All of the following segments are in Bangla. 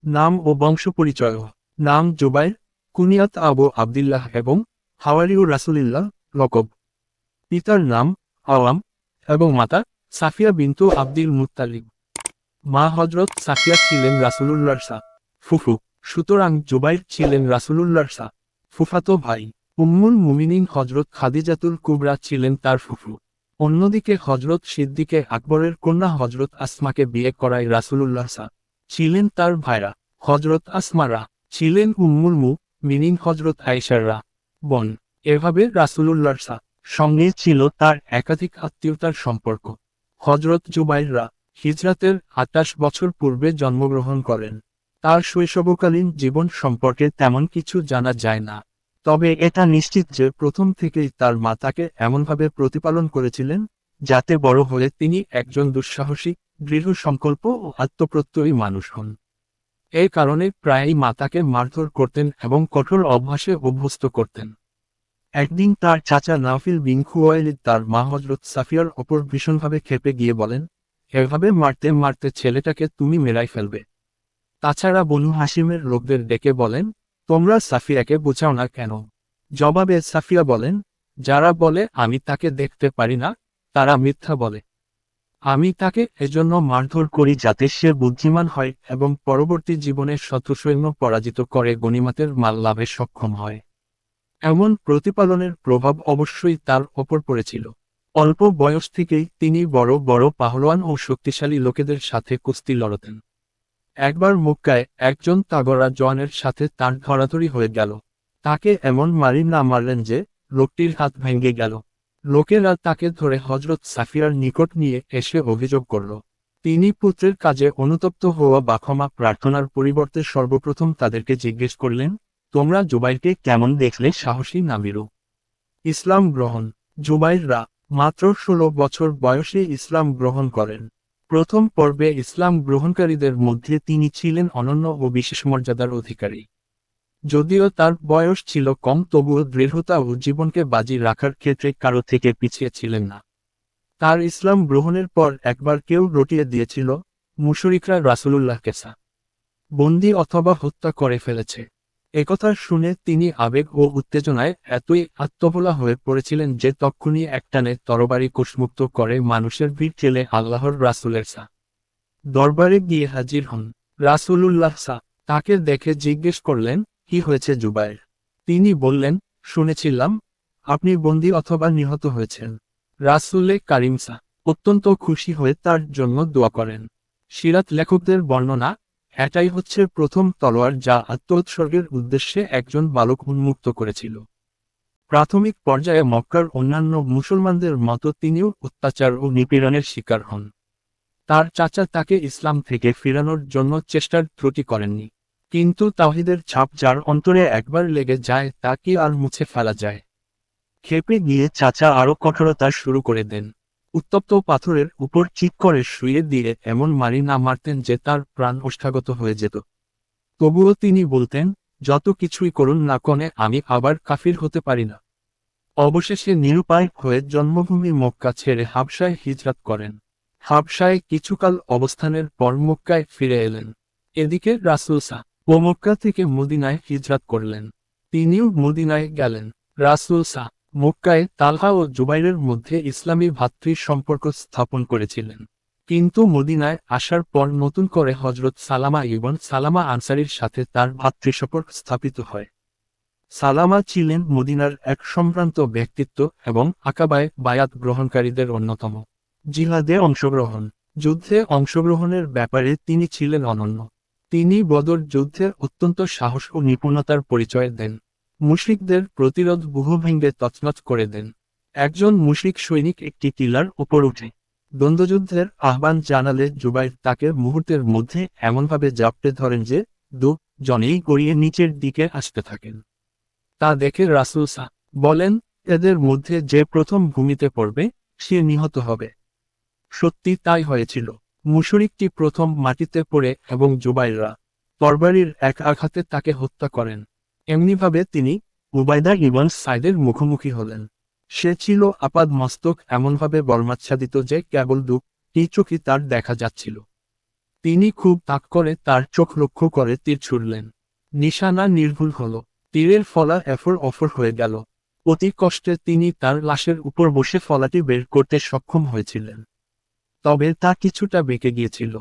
নাম ও বংশ পরিচয়। নাম জুবাইর, কুনিয়াত আবু আবদুল্লাহ এবং হাওয়ারিউ রাসূলিল্লাহ, লকব। পিতার নাম আওয়াম এবং মাতা সাফিয়া বিনতু আব্দুল মুত্তালিব। মা হযরত সাফিয়া ছিলেন রাসূলুল্লাহর ফুফু, সুতরাং জুবাইর ছিলেন রাসূলুল্লাহর ফুফাতো ভাই। উম্মুল মুমিনিন হযরত খাদিজাতুল কুবরা ছিলেন তার ফুফু। অন্যদিকে হযরত সিদ্দিকে আকবরের কন্যা হযরত আসমাকে বিয়ে করায় রাসূলুল্লাহ ছিলেন তার ভাইরা। হযরত আসমারা ছিলেন উম্মুল মুমিনিন হযরত আয়েশার বোন। এভাবে রাসূলুল্লাহর সঙ্গে ছিল তার একাধিক আত্মীয়তার সম্পর্ক। হযরত জুবাইররা হিজরাতের ২৮ বছর পূর্বে জন্মগ্রহণ করেন। তার শৈশবকালীন জীবন সম্পর্কে তেমন কিছু জানা যায় না, তবে এটা নিশ্চিত যে প্রথম থেকেই তার মা তাকে এমনভাবে প্রতিপালন করেছিলেন যাতে বড় হলে তিনি একজন দুঃসাহসী, দৃঢ় সংকল্প ও আত্মপ্রত্যয়ী মানুষ হন। এই কারণে প্রায়ই মা তাকে মারধর করতেন এবং কঠোর অভ্যাসে অভ্যস্ত করতেন। একদিন তার চাচা নাফিল বিন খুয়াইলিদ তার মা হযরত সাফিয়ার ওপর ভীষণভাবে ক্ষেপে গিয়ে বলেন, এভাবে মারতে মারতে ছেলেটাকে তুমি মেরাই ফেলবে। তাছাড়া বনু হাশিমের লোকদের ডেকে বলেন, তোমরা সাফিয়াকে বোঝাও না কেন? জবাবে সাফিয়া বলেন, যারা বলে আমি তাকে দেখতে পারি না, তারা মিথ্যা বলে। আমি তাকে এজন্য মারধর করি যাতে সে বুদ্ধিমান হয় এবং পরবর্তী জীবনে শত্রুসৈন্য পরাজিত করে গনিমতের মাল লাভে সক্ষম হয়। এমন প্রতিপালনের প্রভাব অবশ্যই তার ওপর পড়েছিল। অল্প বয়স থেকেই তিনি বড় বড় পাহলোয়ান ও শক্তিশালী লোকেদের সাথে কুস্তি লড়তেন। একবার মক্কায় একজন তাগড়া জওয়ানের সাথে তার ধরাধরি হয়ে গেল। তাকে এমন মারি না মারলেন যে লোকটির হাত ভেঙে গেল। লোকেরা তাকে ধরে হযরত সাফিয়ার নিকট নিয়ে এসে অভিযোগ করল। তিনি পুত্রের কাজে অনুতপ্ত হওয়া বা ক্ষমা প্রার্থনার পরিবর্তে সর্বপ্রথম তাদেরকে জিজ্ঞেস করলেন, তোমরা জুবাইরকে কেমন দেখলে সাহসী না ভীরু? ইসলাম গ্রহণ। জুবাইররা মাত্র ১৬ বছর বয়সে ইসলাম গ্রহণ করেন। প্রথম পর্বে ইসলাম গ্রহণকারীদের মধ্যে তিনি ছিলেন অনন্য ও বিশেষ মর্যাদার অধিকারী। যদিও তার বয়স ছিল কম, তবুও দৃঢ়তা ও জীবনকে বাজি রাখার ক্ষেত্রে কারো থেকে পিছিয়ে ছিলেন না। তার ইসলাম গ্রহণের পর একবার কেউ রটিয়ে দিয়েছিল, মুশরিকরা রাসূলুল্লাহকে বন্দী অথবা হত্যা করে ফেলেছে। একথা শুনে তিনি আবেগ ও উত্তেজনায় এতই আত্মভোলা হয়ে পড়েছিলেন যে তক্ষুনি একটানে তরবারি কোষমুক্ত করে মানুষের ভিড় ঠেলে আল্লাহর রাসূলের দরবারে গিয়ে হাজির হন। রাসূলুল্লাহ তাকে দেখে জিজ্ঞেস করলেন, কি হয়েছে জুবাইর? তিনি বললেন, শুনেছিলাম আপনি বন্দী অথবা নিহত হয়েছেন। রাসূলে কারীম অত্যন্ত খুশি হয়ে তার জন্য দোয়া করেন। সিরাত লেখকদের বর্ণনা, এটাই হচ্ছে প্রথম তলোয়ার যা আত্মোৎসর্গের উদ্দেশ্যে একজন বালক উন্মুক্ত করেছিল। প্রাথমিক পর্যায়ে মক্কার অন্যান্য মুসলমানদের মতো তিনিও অত্যাচার ও নিপীড়নের শিকার হন। তার চাচা তাকে ইসলাম থেকে ফিরানোর জন্য চেষ্টার ত্রুটি করেননি। কিন্তু তাওহীদের ছাপ যার অন্তরে একবার লেগে যায় তা কি আর মুছে ফেলা যায়? ক্ষেপে গিয়ে চাচা আরও কঠোরতা শুরু করে দেন। উত্তপ্ত পাথরের উপর চিৎ করে শুইয়ে দিয়ে এমন মারি না মারতেন যে তার প্রাণ ওষ্ঠাগত হয়ে যেত। তবুও তিনি বলতেন, যত কিছুই করুন না কনে আমি আবার কাফির হতে পারি না। অবশেষে নিরুপায় হয়ে জন্মভূমি মক্কা ছেড়ে হাবশায় হিজরত করেন। হাবশায় কিছুকাল অবস্থানের পর মক্কায় ফিরে এলেন। এদিকে রাসূল ও মক্কা থেকে মদিনায় হিজরত করলেন। তিনিও মদিনায় গেলেন। রাসূল মক্কায় তালহা ও জুবাইরের মধ্যে ইসলামী ভ্রাতৃ সম্পর্ক স্থাপন করেছিলেন। কিন্তু মদিনায় আসার পর নতুন করে হযরত সালামা ইবন সালামা আনসারীর সাথে তার ভ্রাতৃসম্পর্ক স্থাপিত হয়। সালামা ছিলেন মদিনার এক সম্ভ্রান্ত ব্যক্তিত্ব এবং আকাবায় বায়াত গ্রহণকারীদের অন্যতম। জিহাদে অংশগ্রহণ। যুদ্ধে অংশগ্রহণের ব্যাপারে তিনি ছিলেন অনন্য। তিনি বদর যুদ্ধে অত্যন্ত সাহস ও নিপুণতার পরিচয় দেন। মুশরিকদের প্রতিরোধ ব্যূহ ভেঙে তছনছ করে দেন। একজন মুশরিক সৈনিক একটি টিলার উপর উঠে দ্বন্দ্বযুদ্ধের আহ্বান জানালে জুবাইর তাকে মুহূর্তের মধ্যে এমনভাবে জাপটে ধরেন যে জনেই গড়িয়ে নিচের দিকে আসতে থাকেন। তা দেখে রাসূল বলেন, এদের মধ্যে যে প্রথম ভূমিতে পড়বে সে নিহত হবে। সত্যি তাই হয়েছিল। মুশরিকটি প্রথম মাটিতে পড়ে এবং জুবাইররা তরবারির এক আঘাতে তাকে হত্যা করেন। এমনিভাবে তিনি উবাইদা ইবন সাইদের মুখোমুখি হলেন। সে ছিল আপাদ মস্তক, এমনভাবে বর্মাচ্ছাদিত যে কেবল দুটি চোখই তার দেখা যাচ্ছিল। তিনি খুব তাক করে তার চোখ লক্ষ্য করে তীর ছুড়লেন। নিশানা নির্ভুল হল। তীরের ফলা এফর অফর হয়ে গেল। অতি কষ্টে তিনি তার লাশের উপর বসে ফলাটি বের করতে সক্ষম হয়েছিলেন। তবে তা কিছুটা বেঁকে গিয়েছিল।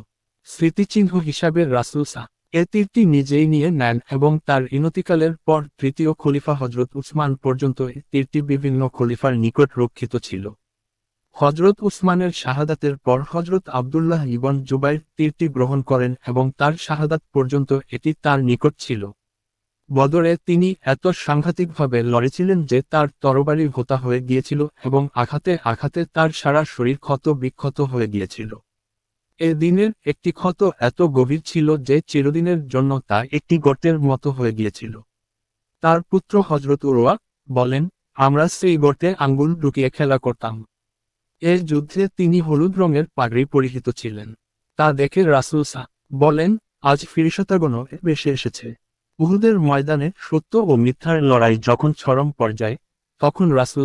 স্মৃতিচিহ্ন হিসাবে রাসূল এ তীরটি নিজেই নিয়ে নেন এবং তার ইনতিকালের পর তৃতীয় খলিফা হজরত উসমান পর্যন্ত এ তীরটি বিভিন্ন খলিফার নিকট রক্ষিত ছিল। হজরত উসমানের শাহাদাতের পর হজরত আবদুল্লাহ ইবন জুবাইর তীরটি গ্রহণ করেন এবং তার শাহাদাত পর্যন্ত এটি তার নিকট ছিল। বদরে তিনি এত সাংঘাতিকভাবে লড়েছিলেন যে তার তরবারি ভোঁতা হয়ে গিয়েছিল এবং আঘাতে আঘাতে তার সারা শরীর ক্ষত বিক্ষত হয়ে গিয়েছিল। এ দিনের একটি ক্ষত এত গভীর ছিল যে চিরদিনের জন্য তা একটি গর্তের মতো হয়ে গিয়েছিল। তার পুত্র হজরত উরওয়া বলেন, আমরা সেই গর্তে আঙ্গুল ঢুকিয়ে খেলা করতাম। এ যুদ্ধে তিনি হলুদ রঙের পাগড়ি পরিহিত ছিলেন। তা দেখে রাসূল বলেন, আজ ফিরিশতাগণ বেশে এসেছে। উহুদের ময়দানে সত্য ও মিথ্যার লড়াই যখন চরম পর্যায়ে, তখন রাসূল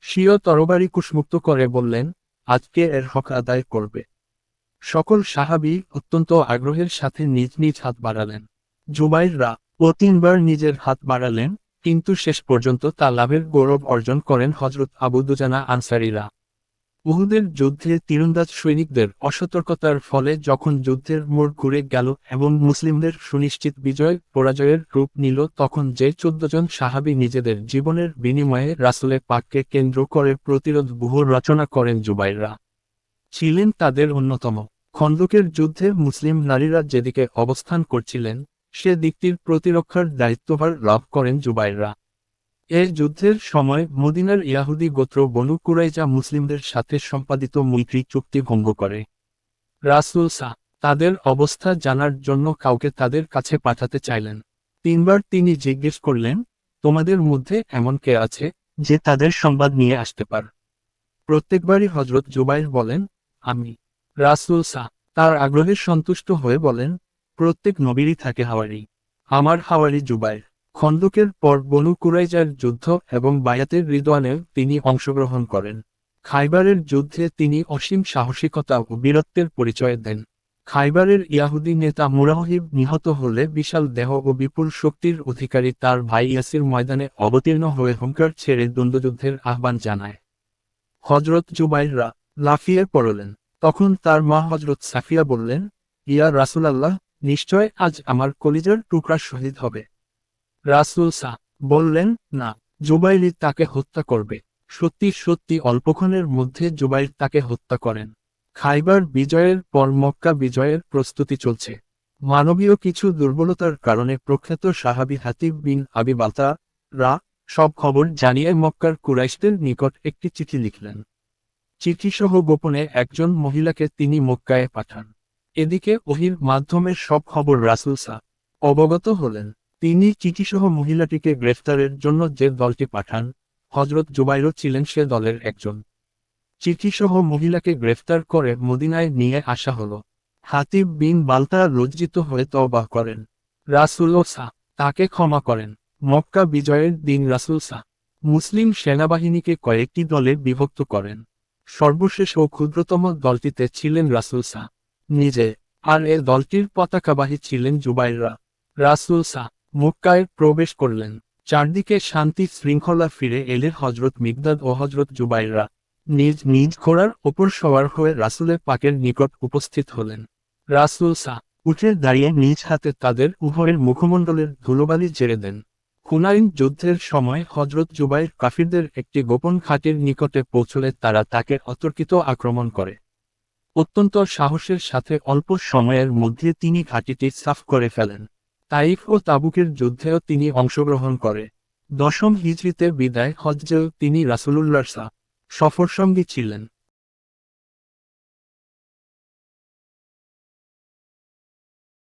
স্বীয় তরবারি কুশমুক্ত করে বললেন, আজকে এর হক আদায় করবে। সকল সাহাবী অত্যন্ত আগ্রহের সাথে নিজ নিজ হাত বাড়ালেন। জুবাইররা ও তিনবার নিজের হাত বাড়ালেন, কিন্তু শেষ পর্যন্ত তা লাভের গৌরব অর্জন করেন হজরত আবু দুজানা আনসারীরা। উহুদের যুদ্ধে তীরন্দাজ সৈনিকদের অসতর্কতার ফলে যখন যুদ্ধের মোড় ঘুরে গেল এবং মুসলিমদের সুনিশ্চিত বিজয় পরাজয়ের রূপ নিল, তখন যে 14 জন সাহাবী নিজেদের জীবনের বিনিময়ে রাসূলে পাককে কেন্দ্র করে প্রতিরোধ ব্যূহ রচনা করেন জুবাইররা ছিলেন তাদের অন্যতম। খন্দকের যুদ্ধে মুসলিম নারীরা যেদিকে অবস্থান করছিলেন, সে দিকটির প্রতিরক্ষার দায়িত্বভার লাভ করেন জুবাইররা। এ যুদ্ধের সময় মদিনার ইয়াহুদি গোত্র বনু কুরাইজা মুসলিমদের সাথে সম্পাদিত মৈত্রী চুক্তি ভঙ্গ করে। রাসূল তাদের অবস্থা জানার জন্য কাউকে তাদের কাছে পাঠাতে চাইলেন। তিনবার তিনি জিজ্ঞেস করলেন, তোমাদের মধ্যে এমন কে আছে যে তাদের সংবাদ নিয়ে আসতে পার? প্রত্যেকবারই হজরত জুবাইর বলেন, আমি। রাসূল তার আগ্রহে সন্তুষ্ট হয়ে বলেন, প্রত্যেক নবীরই থাকে হাওয়ারি। আমার হাওয়ারি জুবাইর। খন্দকের পর বনু কুরাইজার যুদ্ধ এবং বায়াতের রিদওয়ানেও তিনি অংশগ্রহণ করেন। খাইবারের যুদ্ধে তিনি অসীম সাহসিকতা ও বীরত্বের পরিচয় দেন। খাইবারের ইয়াহুদি নেতা মুরাহিব নিহত হলে বিশাল দেহ ও বিপুল শক্তির অধিকারী তার ভাই ইয়াসির ময়দানে অবতীর্ণ হয়ে হুঙ্কার ছেড়ে দ্বন্দ্বযুদ্ধের আহ্বান জানায়। হজরত জুবাইররা লাফিয়ে পড়লেন। তখন তার মা হজরত সাফিয়া বললেন, ইয়া রাসূলাল্লাহ, নিশ্চয় আজ আমার কলিজার টুকরা শহীদ হবে। রাসূল বললেন, না, জুবাইরই তাকে হত্যা করবে। সত্যি সত্যি অল্পক্ষণের মধ্যে জুবাইর তাকে হত্যা করেন। খাইবার বিজয়ের পর মক্কা বিজয়ের প্রস্তুতি চলছে। মানবীয় কিছু দুর্বলতার কারণে প্রখ্যাত সাহাবী হাতিব বিন আবি বালতাআ সব খবর জানিয়ে মক্কার কুরাইশদের নিকট একটি চিঠি লিখলেন। চিঠিসহ গোপনে একজন মহিলাকে তিনি মক্কায় পাঠান। এদিকে ওহীর মাধ্যমে সব খবর রাসূল অবগত হলেন। তিনি চিঠিসহ মহিলাটিকে গ্রেফতারের জন্য যে দলটি পাঠান, হজরত জুবাইরও ছিলেন সে দলের একজন। চিঠিসহ মহিলাকে গ্রেফতার করে মদিনায় নিয়ে আসা হল। হাতিব বিন বালতাআ লজ্জিত হয়ে তওবা করেন। রাসূলও তাকে ক্ষমা করেন। মক্কা বিজয়ের দিন রাসূল মুসলিম সেনাবাহিনীকে কয়েকটি দলে বিভক্ত করেন। সর্বশেষ ও ক্ষুদ্রতম দলটিতে ছিলেন রাসূল নিজে, আর এ দলটির পতাকাবাহী ছিলেন জুবাইররা। রাসূল মক্কায় প্রবেশ করলেন। চারদিকে শান্তি শৃঙ্খলা ফিরে এলে হজরত মিকদাদ ও হজরত জুবাইররা নিজ নিজ ঘোড়ার ওপর সওয়ার হয়ে রাসূলে পাকের নিকট উপস্থিত হলেন। রাসূল উঠে দাঁড়িয়ে নিজ হাতে তাদের উভয়ের মুখমণ্ডলের ধুলোবালি ঝেড়ে দেন। হুনাইন যুদ্ধের সময় হজরত জুবাইর কাফিরদের একটি গোপন ঘাঁটির নিকটে পৌঁছলে তারা তাকে অতর্কিত আক্রমণ করে। অত্যন্ত সাহসের সাথে অল্প সময়ের মধ্যে তিনি ঘাঁটিটি সাফ করে ফেলেন। তাইফ ও তাবুকের যুদ্ধেও তিনি অংশগ্রহণ করে। 10ম হিজরিতে বিদায় হজ্জেও তিনি রাসূলুল্লাহর সফরসঙ্গী ছিলেন।